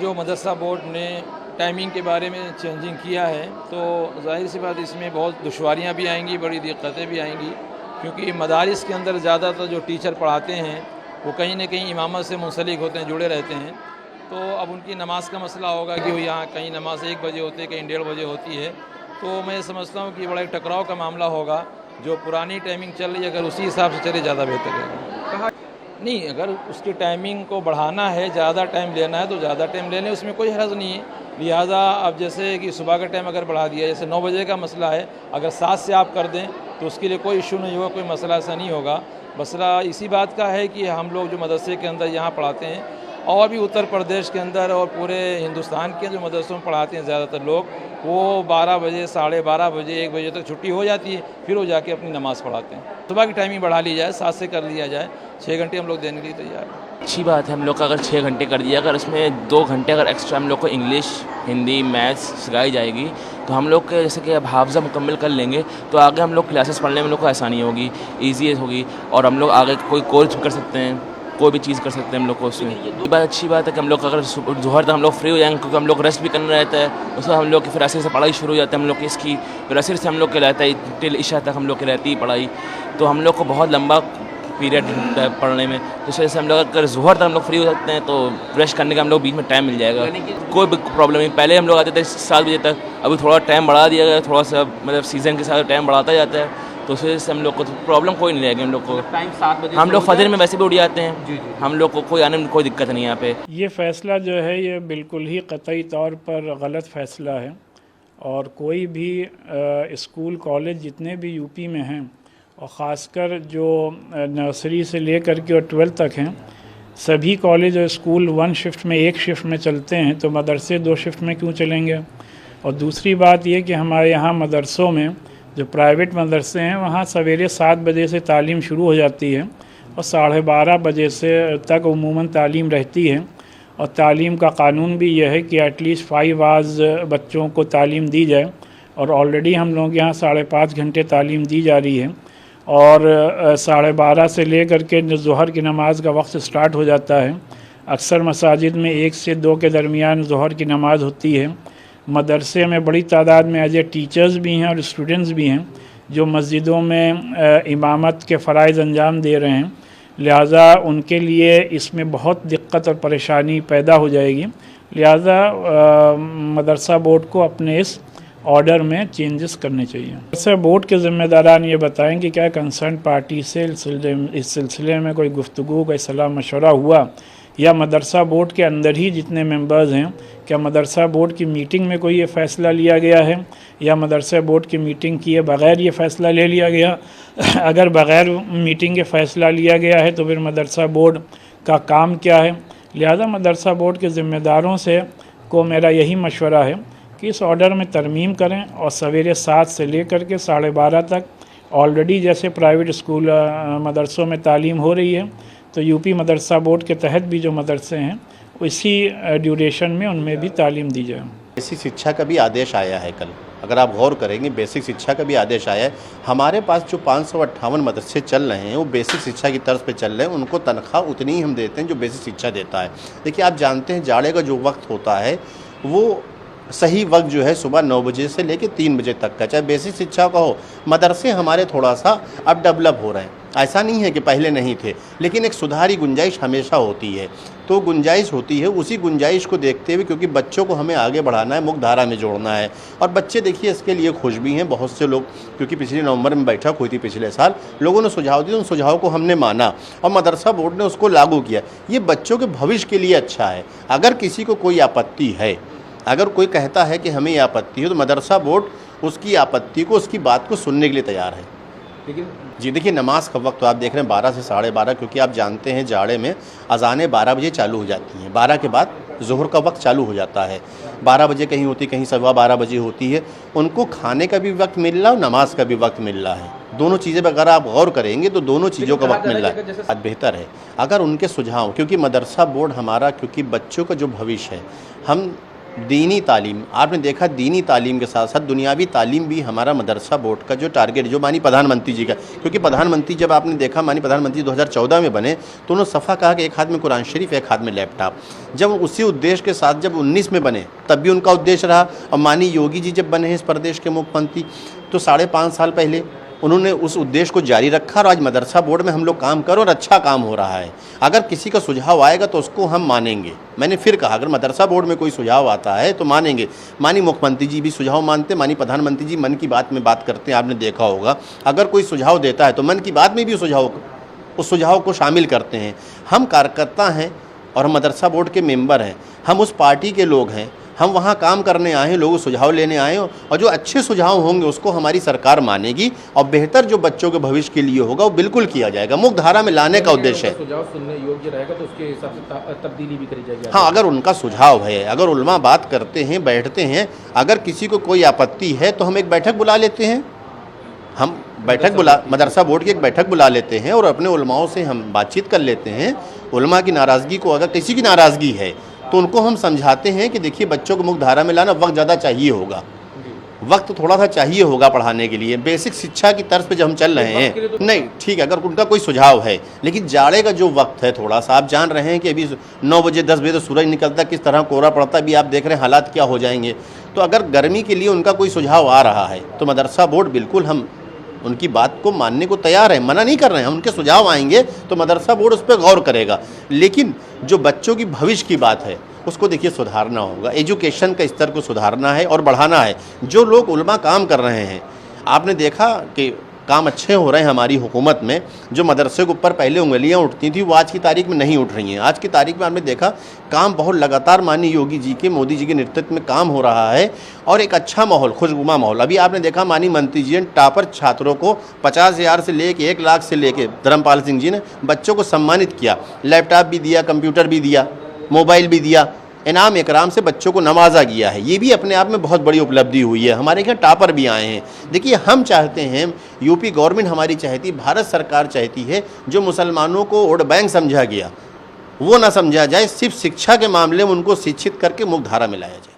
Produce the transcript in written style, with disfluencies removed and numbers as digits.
जो मदरसा बोर्ड ने टाइमिंग के बारे में चेंजिंग किया है तो ज़ाहिर सी बात इसमें बहुत दुश्वारियाँ भी आएंगी, बड़ी दिक्कतें भी आएंगी, क्योंकि मदारिस के अंदर ज़्यादातर जो टीचर पढ़ाते हैं वो कहीं ना कहीं इमामत से मुंसलिक होते हैं, जुड़े रहते हैं। तो अब उनकी नमाज का मसला होगा कि वो यहाँ कहीं नमाज 1 बजे होती है, कहीं 1:30 बजे होती है। तो मैं समझता हूँ कि बड़ा एक टकराव का मामला होगा। जो पुरानी टाइमिंग चल रही है अगर उसी हिसाब से चले ज़्यादा बेहतर है। नहीं, अगर उसकी टाइमिंग को बढ़ाना है, ज़्यादा टाइम लेना है तो ज़्यादा टाइम ले लें, उसमें कोई हर्ज नहीं है। लिहाजा अब जैसे कि सुबह का टाइम अगर बढ़ा दिया, जैसे 9 बजे का मसला है, अगर 7 से आप कर दें तो उसके लिए कोई इशू नहीं होगा, कोई मसला ऐसा नहीं होगा। मसला इसी बात का है कि हम लोग जो मदरसे के अंदर यहाँ पढ़ाते हैं और भी उत्तर प्रदेश के अंदर और पूरे हिंदुस्तान के जो मदरसों में पढ़ाते हैं ज़्यादातर लोग, वो 12 बजे, 12:30 बजे, 1 बजे तक छुट्टी हो जाती है, फिर वो जाके अपनी नमाज़ पढ़ाते हैं। सुबह की टाइमिंग बढ़ा ली जाए, 7 से कर लिया जाए, 6 घंटे हम लोग देने के लिए तैयार हैं। अच्छी बात है। हम लोग का अगर 6 घंटे कर दिया, अगर उसमें 2 घंटे अगर एक्स्ट्रा हम लोग को इंग्लिश, हिंदी, मैथ्स सिखाई जाएगी तो हम लोग के जैसे कि अब हाफ़ज़ा मुकम्मल कर लेंगे तो आगे हम लोग क्लासेस पढ़ने में हम लोग को आसानी होगी, ईज़ी होगी और हम लोग आगे कोई कोर्स भी कर सकते हैं, कोई भी चीज़ कर सकते हैं हम लोग को उसमें। ये बात अच्छी बात है कि हम लोग अगर ज़ोहर तक हम लोग फ्री हो जाएंगे, क्योंकि हम लोग रेस्ट भी करना रहता है। उसमें हम लोग की फिर असर से पढ़ाई शुरू हो जाती है हम लोग की, इसकी फिर असर से हम लोग के रहता है टिल इशा तक हम लोग की रहती है पढ़ाई। तो हम लोग को बहुत लंबा पीरियड पढ़ने में, तो इस वजह से हम लोग अगर ज़ोहर तक हम लोग फ्री हो सकते हैं तो रेस्ट करने का हम लोग बीच में टाइम मिल जाएगा, कोई भी प्रॉब्लम नहीं। पहले हम लोग आते थे 7 बजे तक, अभी थोड़ा टाइम बढ़ा दिया गया, थोड़ा सा मतलब सीज़न के साथ टाइम बढ़ाता जाता है, तो उस वजह से हम लोग को प्रॉब्लम कोई नहीं रहेगी। हम लोग को टाइम 7 बजे हम लोग फजर में वैसे भी उठ जाते हैं, जी। हम लोग को कोई आने में कोई दिक्कत नहीं है यहाँ पे। ये फ़ैसला जो है ये बिल्कुल ही क़तई तौर पर गलत फ़ैसला है और कोई भी स्कूल कॉलेज जितने भी यूपी में हैं और ख़ासकर जो नर्सरी से लेकर के और 12th तक हैं, सभी कॉलेज और स्कूल 1 शिफ्ट में, 1 शिफ्ट में चलते हैं, तो मदरसे 2 शिफ्ट में क्यों चलेंगे। और दूसरी बात ये कि हमारे यहाँ मदरसों में जो प्राइवेट मदरसे हैं वहाँ सवेरे 7 बजे से तालीम शुरू हो जाती है और 12:30 बजे से तक उमूमन तालीम रहती है। और तालीम का कानून भी यह है कि एटलीस्ट 5 आवर्स बच्चों को तालीम दी जाए और ऑलरेडी हम लोग यहाँ 5.5 घंटे तालीम दी जा रही है और 12:30 से लेकर के जो ज़ोहर की नमाज़ का वक्त स्टार्ट हो जाता है। अक्सर मसाजिद में 1 से 2 के दरमियान ज़ोहर की नमाज़ होती है। मदरसे में बड़ी तादाद में एज ए टीचर्स भी हैं और स्टूडेंट्स भी हैं जो मस्जिदों में इमामत के फ़राइज़ अंजाम दे रहे हैं, लिहाजा उनके लिए इसमें बहुत दिक्कत और परेशानी पैदा हो जाएगी। लिहाजा मदरसा बोर्ड को अपने इस ऑर्डर में चेंजेस करने चाहिए। मदरसा बोर्ड के ज़िम्मेदारान ये बताएं कि क्या कंसर्न पार्टी से इस सिलसिले में कोई गुफ्तगू, कोई सलाह मशवरा हुआ, या मदरसा बोर्ड के अंदर ही जितने मेंबर्स हैं, क्या मदरसा बोर्ड की मीटिंग में कोई ये फ़ैसला लिया गया है या मदरसा बोर्ड की मीटिंग किए बग़ैर ये फ़ैसला ले लिया गया। अगर बग़ैर मीटिंग के फ़ैसला लिया गया है तो फिर मदरसा बोर्ड का काम क्या है। लिहाजा मदरसा बोर्ड के ज़िम्मेदारों से को मेरा यही मशवरा है कि इस ऑर्डर में तरमीम करें और सवेरे 7 से लेकर के 12:30 तक ऑलरेडी जैसे प्राइवेट स्कूल मदरसों में तालीम हो रही है, तो यूपी मदरसा बोर्ड के तहत भी जो मदरसे हैं इसी ड्यूरेशन में उनमें भी तालीम दी जाए। बेसिक शिक्षा का भी आदेश आया है कल, अगर आप गौर करेंगे बेसिक शिक्षा का भी आदेश आया है। हमारे पास जो 558 मदरसे चल रहे हैं वो बेसिक शिक्षा की तर्ज पे चल रहे हैं, उनको तनख्वाह उतनी ही हम देते हैं जो बेसिक शिक्षा देता है। देखिए, आप जानते हैं जाड़े का जो वक्त होता है वो सही वक्त जो है सुबह 9 बजे से लेकर 3 बजे तक का, चाहे बेसिक शिक्षा का हो। मदरसे हमारे थोड़ा सा अब डेवलप हो रहे हैं, ऐसा नहीं है कि पहले नहीं थे, लेकिन एक सुधारी गुंजाइश हमेशा होती है। तो गुंजाइश होती है, उसी गुंजाइश को देखते हुए, क्योंकि बच्चों को हमें आगे बढ़ाना है, मुख्य धारा में जोड़ना है। और बच्चे देखिए इसके लिए खुश भी हैं। बहुत से लोग, क्योंकि पिछले नवंबर में बैठक हुई थी पिछले साल, लोगों ने सुझाव दिए, उन सुझाव को हमने माना और मदरसा बोर्ड ने उसको लागू किया। ये बच्चों के भविष्य के लिए अच्छा है। अगर किसी को कोई आपत्ति है, अगर कोई कहता है कि हमें ये आपत्ति है, तो मदरसा बोर्ड उसकी आपत्ति को, उसकी बात को सुनने के लिए तैयार है। लेकिन जी देखिए, नमाज का वक्त तो आप देख रहे हैं 12 से 12:30, क्योंकि आप जानते हैं जाड़े में अजानें 12 बजे चालू हो जाती हैं। 12 के बाद ज़ोहर का वक्त चालू हो जाता है। 12 बजे कहीं होती, कहीं 12:15 बजे होती है। उनको खाने का भी वक्त मिल रहा है और नमाज का भी वक्त मिल रहा है। दोनों चीज़ें पर अगर आप गौर करेंगे तो दोनों चीज़ों का वक्त मिल रहा है। आज बेहतर है अगर उनके सुझाव, क्योंकि मदरसा बोर्ड हमारा, क्योंकि बच्चों का जो भविष्य है, हम दीनी तालीम, आपने देखा दीनी तालीम के साथ साथ दुनियावी तालीम भी हमारा मदरसा बोर्ड का जो टारगेट, जो माननीय प्रधानमंत्री जी का, क्योंकि प्रधानमंत्री जब आपने देखा माननीय प्रधानमंत्री 2014 में बने तो उन्होंने सफ़ा कहा कि एक हाथ में कुरान शरीफ एक हाथ में लैपटॉप। जब उसी उद्देश्य के साथ जब 19 में बने तब भी उनका उद्देश्य रहा, और माननीय योगी जी जब बने हैं इस प्रदेश के मुख्यमंत्री तो 5.5 साल पहले उन्होंने उस उद्देश्य को जारी रखा, और आज मदरसा बोर्ड में हम लोग काम करो और अच्छा काम हो रहा है। अगर किसी का सुझाव आएगा तो उसको हम मानेंगे। मैंने फिर कहा अगर मदरसा बोर्ड में कोई सुझाव आता है तो मानेंगे। माननीय मुख्यमंत्री जी भी सुझाव मानते, माननीय प्रधानमंत्री जी मन की बात में बात करते हैं, आपने देखा होगा। अगर कोई सुझाव देता है तो मन की बात में भी उस सुझाव को शामिल करते हैं। हम कार्यकर्ता हैं और हम मदरसा बोर्ड के मेंबर हैं, हम उस पार्टी के लोग हैं, हम वहाँ काम करने आए हैं, लोगों सुझाव लेने आए हैं, और जो अच्छे सुझाव होंगे उसको हमारी सरकार मानेगी, और बेहतर जो बच्चों के भविष्य के लिए होगा वो बिल्कुल किया जाएगा। मुख्य धारा में लाने का उद्देश्य है। सुझाव सुनने योग्य रहेगा तो उसके हिसाब से तब्दीली भी करी जाएगी। हाँ, अगर उनका सुझाव है, अगर उलमा बात करते हैं, बैठते हैं, अगर किसी को कोई आपत्ति है तो हम एक बैठक बुला लेते हैं। हम मदरसा बोर्ड की एक बैठक बुला लेते हैं और अपने उलमाओं से हम बातचीत कर लेते हैं। उलमा की नाराज़गी को, अगर किसी की नाराज़गी है तो उनको हम समझाते हैं कि देखिए बच्चों को मुख्य धारा में लाना वक्त ज़्यादा चाहिए होगा, वक्त थोड़ा सा चाहिए होगा पढ़ाने के लिए। बेसिक शिक्षा की तर्ज पे जब हम चल रहे हैं, नहीं ठीक है, अगर उनका कोई सुझाव है, लेकिन जाड़े का जो वक्त है थोड़ा सा, आप जान रहे हैं कि अभी 9 बजे 10 बजे तो सूरज निकलता है, किस तरह कोहरा पड़ता है, अभी आप देख रहे हैं हालात क्या हो जाएंगे। तो अगर गर्मी के लिए उनका कोई सुझाव आ रहा है तो मदरसा बोर्ड बिल्कुल हम उनकी बात को मानने को तैयार है, मना नहीं कर रहे हैं। उनके सुझाव आएंगे तो मदरसा बोर्ड उस पर गौर करेगा, लेकिन जो बच्चों की भविष्य की बात है उसको देखिए सुधारना होगा, एजुकेशन का स्तर को सुधारना है और बढ़ाना है। जो लोग उलमा काम कर रहे हैं, आपने देखा कि काम अच्छे हो रहे हैं हमारी हुकूमत में। जो मदरसे के ऊपर पहले उंगलियां उठती थी वो आज की तारीख में नहीं उठ रही हैं। आज की तारीख में आपने देखा काम बहुत लगातार माननीय योगी जी के, मोदी जी के नेतृत्व में काम हो रहा है, और एक अच्छा माहौल, खुशनुमा माहौल। अभी आपने देखा माननीय मंत्री जी ने टॉपर छात्रों को 50,000 से लेके 1 लाख से लेके धर्मपाल सिंह जी ने बच्चों को सम्मानित किया, लैपटॉप भी दिया, कंप्यूटर भी दिया, मोबाइल भी दिया, इनाम इकराम से बच्चों को नवाजा गया है। ये भी अपने आप में बहुत बड़ी उपलब्धि हुई है। हमारे यहाँ टॉपर भी आए हैं। देखिए हम चाहते हैं, यूपी गवर्नमेंट हमारी चाहती, भारत सरकार चाहती है, जो मुसलमानों को वोट बैंक समझा गया वो ना समझा जाए, सिर्फ शिक्षा के मामले में उनको शिक्षित करके मुख्य धारा में लाया जाए।